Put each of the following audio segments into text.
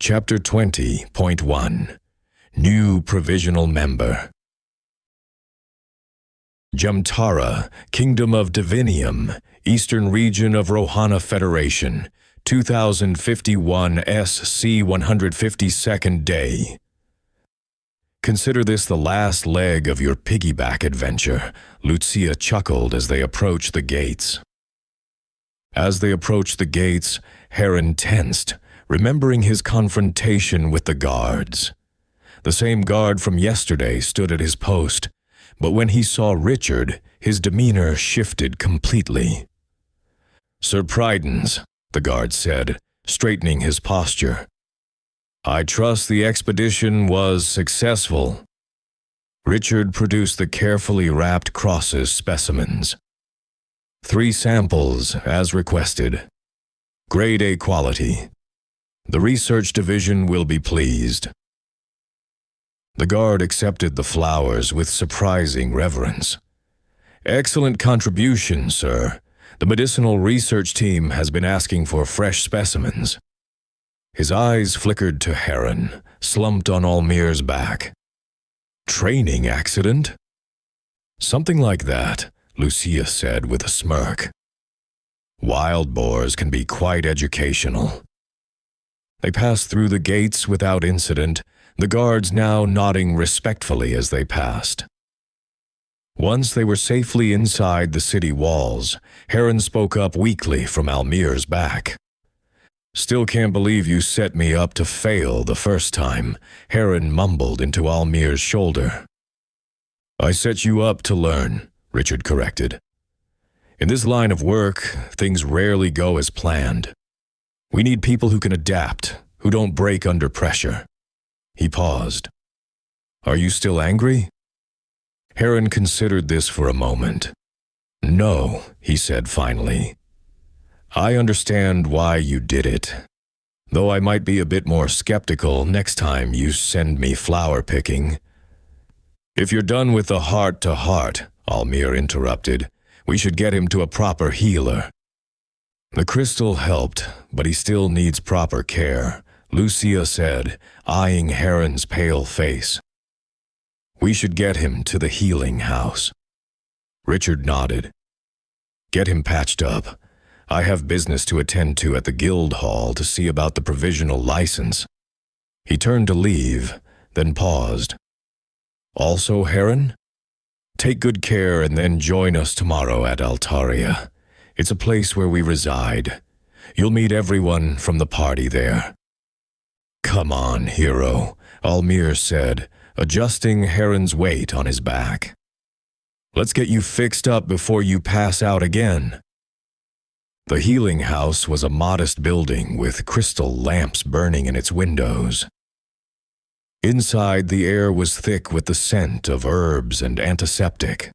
Chapter 20.1 New Provisional Member. Jamtara, Kingdom of Divinium, Eastern Region of Rohana Federation, 2051 SC 152nd Day. Consider this the last leg of your piggyback adventure, Lucia chuckled as they approached the gates. As they approached the gates, Heron tensed, remembering his confrontation with the guards. The same guard from yesterday stood at his post, but when he saw Richard, his demeanor shifted completely. "Sir Prydens," the guard said, straightening his posture. "I trust the expedition was successful." Richard produced the carefully wrapped crosses specimens. 3 samples, as requested. Grade A quality. The research division will be pleased. The guard accepted the flowers with surprising reverence. "Excellent contribution, sir. The medicinal research team has been asking for fresh specimens." His eyes flickered to Heron, slumped on Almir's back. "Training accident?" "Something like that," Lucia said with a smirk. "Wild boars can be quite educational." They passed through the gates without incident, the guards now nodding respectfully as they passed. Once they were safely inside the city walls, Heron spoke up weakly from Almir's back. "Still can't believe you set me up to fail the first time," Heron mumbled into Almir's shoulder. "I set you up to learn," Richard corrected. "In this line of work, things rarely go as planned. We need people who can adapt, who don't break under pressure." He paused. "Are you still angry?" Heron considered this for a moment. "No," he said finally. "I understand why you did it, though I might be a bit more skeptical next time you send me flower picking." "If you're done with the heart-to-heart," Almir interrupted, "we should get him to a proper healer." "The crystal helped, but he still needs proper care," Lucia said, eyeing Heron's pale face. "We should get him to the healing house." Richard nodded. "Get him patched up. I have business to attend to at the guild hall to see about the provisional license." He turned to leave, then paused. "Also, Heron? Take good care and then join us tomorrow at Altaria. It's a place where we reside. You'll meet everyone from the party there." "Come on, hero," Almir said, adjusting Heron's weight on his back. "Let's get you fixed up before you pass out again." The healing house was a modest building with crystal lamps burning in its windows. Inside, the air was thick with the scent of herbs and antiseptic.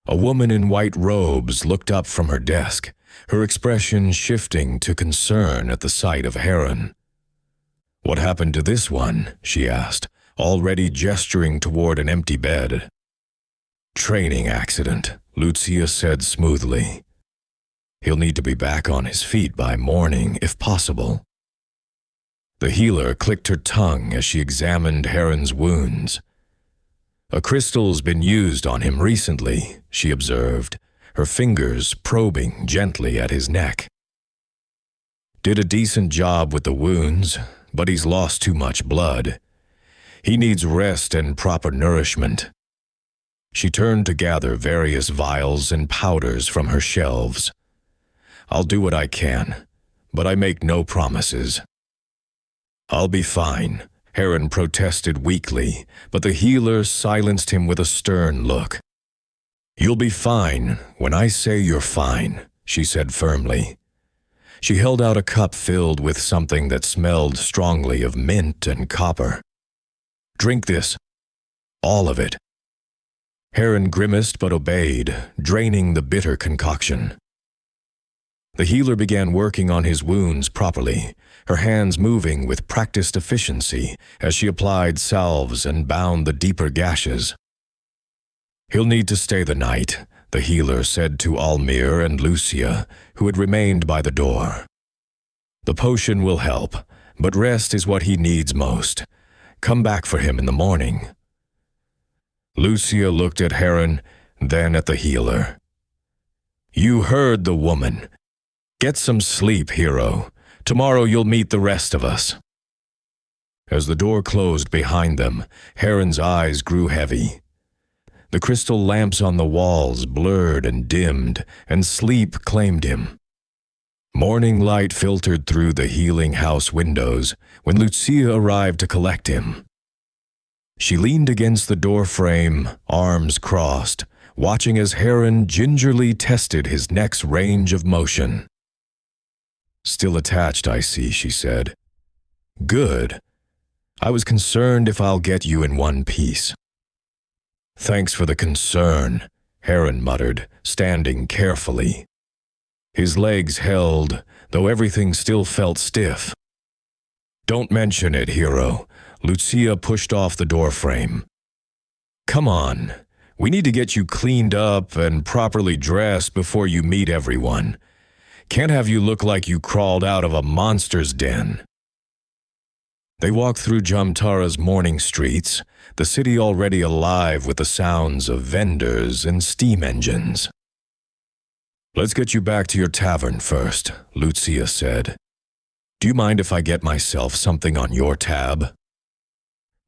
A woman in white robes looked up from her desk, her expression shifting to concern at the sight of Heron. "What happened to this one?" she asked, already gesturing toward an empty bed. "Training accident," Lucia said smoothly. "He'll need to be back on his feet by morning, if possible." The healer clicked her tongue as she examined Heron's wounds. "A crystal's been used on him recently," she observed, her fingers probing gently at his neck. "Did a decent job with the wounds, but he's lost too much blood. He needs rest and proper nourishment." She turned to gather various vials and powders from her shelves. "I'll do what I can, but I make no promises." "I'll be fine," Heron protested weakly, but the healer silenced him with a stern look. "You'll be fine when I say you're fine," she said firmly. She held out a cup filled with something that smelled strongly of mint and copper. "Drink this. All of it." Heron grimaced but obeyed, draining the bitter concoction. The healer began working on his wounds properly, her hands moving with practiced efficiency as she applied salves and bound the deeper gashes. "He'll need to stay the night," the healer said to Almir and Lucia, who had remained by the door. "The potion will help, but rest is what he needs most. Come back for him in the morning." Lucia looked at Heron, then at the healer. "You heard the woman. Get some sleep, hero. Tomorrow you'll meet the rest of us." As the door closed behind them, Heron's eyes grew heavy. The crystal lamps on the walls blurred and dimmed, and sleep claimed him. Morning light filtered through the healing house windows when Lucia arrived to collect him. She leaned against the door frame, arms crossed, watching as Heron gingerly tested his neck's range of motion. "Still attached, I see," she said. "Good. I was concerned if I'll get you in one piece." "Thanks for the concern," Heron muttered, standing carefully. His legs held, though everything still felt stiff. "Don't mention it, hero." Lucia pushed off the doorframe. "Come on. We need to get you cleaned up and properly dressed before you meet everyone. Can't have you look like you crawled out of a monster's den." They walked through Jamtara's morning streets, the city already alive with the sounds of vendors and steam engines. "Let's get you back to your tavern first," Lucia said. "Do you mind if I get myself something on your tab?"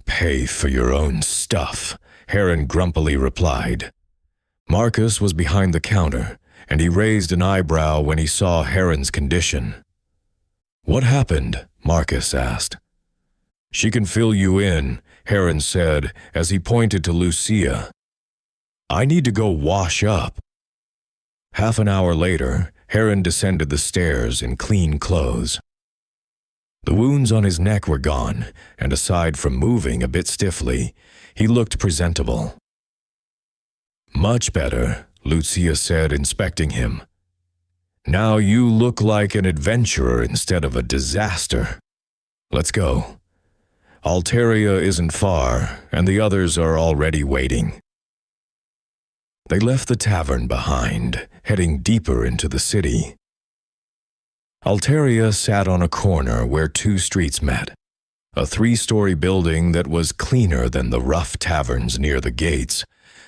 "Pay for your own stuff," Heron grumpily replied. Marcus was behind the counter, and he raised an eyebrow when he saw Heron's condition. "What happened?" Marcus asked. "She can fill you in," Heron said as he pointed to Lucia. "I need to go wash up." Half an hour later, Heron descended the stairs in clean clothes. The wounds on his neck were gone, and aside from moving a bit stiffly, he looked presentable. "Much better," Lucia said, inspecting him. "Now you look like an adventurer instead of a disaster. Let's go. Altaria isn't far, and the others are already waiting." They left the tavern behind, heading deeper into the city. Altaria sat on a corner where two streets met, a 3-story building that was cleaner than the rough taverns near the gates,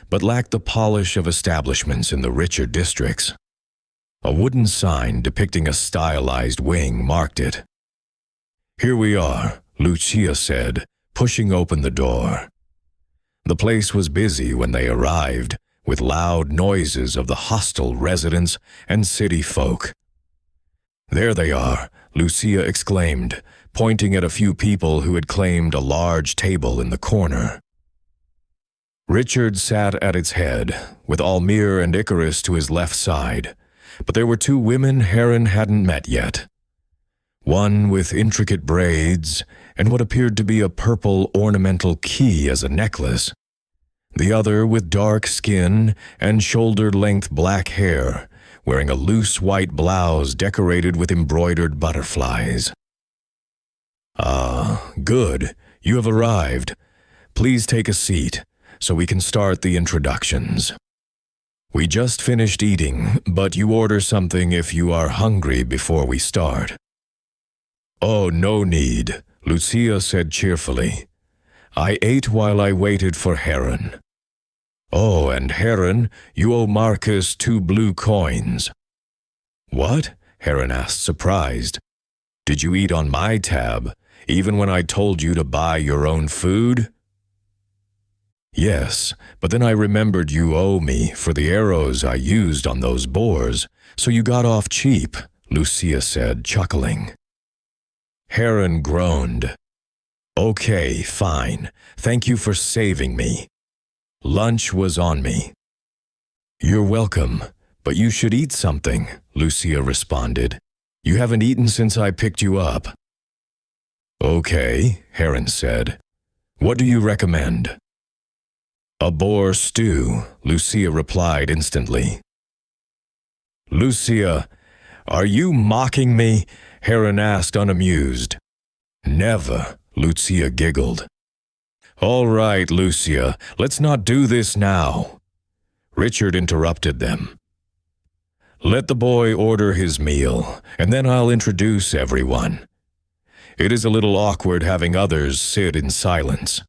but lacked the polish of establishments in the richer districts. A wooden sign depicting a stylized wing marked it. "Here we are," Lucia said, pushing open the door. The place was busy when they arrived, with loud noises of the hostile residents and city folk. "There they are," Lucia exclaimed, pointing at a few people who had claimed a large table in the corner. Richard sat at its head, with Almir and Icarus to his left side, but there were 2 women Heron hadn't met yet. One with intricate braids and what appeared to be a purple ornamental key as a necklace. The other with dark skin and shoulder-length black hair, wearing a loose white blouse decorated with embroidered butterflies. "Ah, good. You have arrived. Please take a seat, so we can start the introductions. We just finished eating, but you order something if you are hungry before we start." "Oh, no need," Lucia said cheerfully. "I ate while I waited for Heron." "Oh, and Heron, you owe Marcus 2 blue coins." "What?" Heron asked, surprised. "Did you eat on my tab, even when I told you to buy your own food?" "Yes, but then I remembered you owe me for the arrows I used on those boars, so you got off cheap," Lucia said, chuckling. Heron groaned. "Okay, fine. Thank you for saving me. Lunch was on me." "You're welcome, but you should eat something," Lucia responded. "You haven't eaten since I picked you up." "Okay," Heron said. "What do you recommend?" "A boar stew," Lucia replied instantly. "Lucia, are you mocking me?" Heron asked, unamused. "Never," Lucia giggled. "All right, Lucia, let's not do this now." Richard interrupted them. "Let the boy order his meal, and then I'll introduce everyone. It is a little awkward having others sit in silence.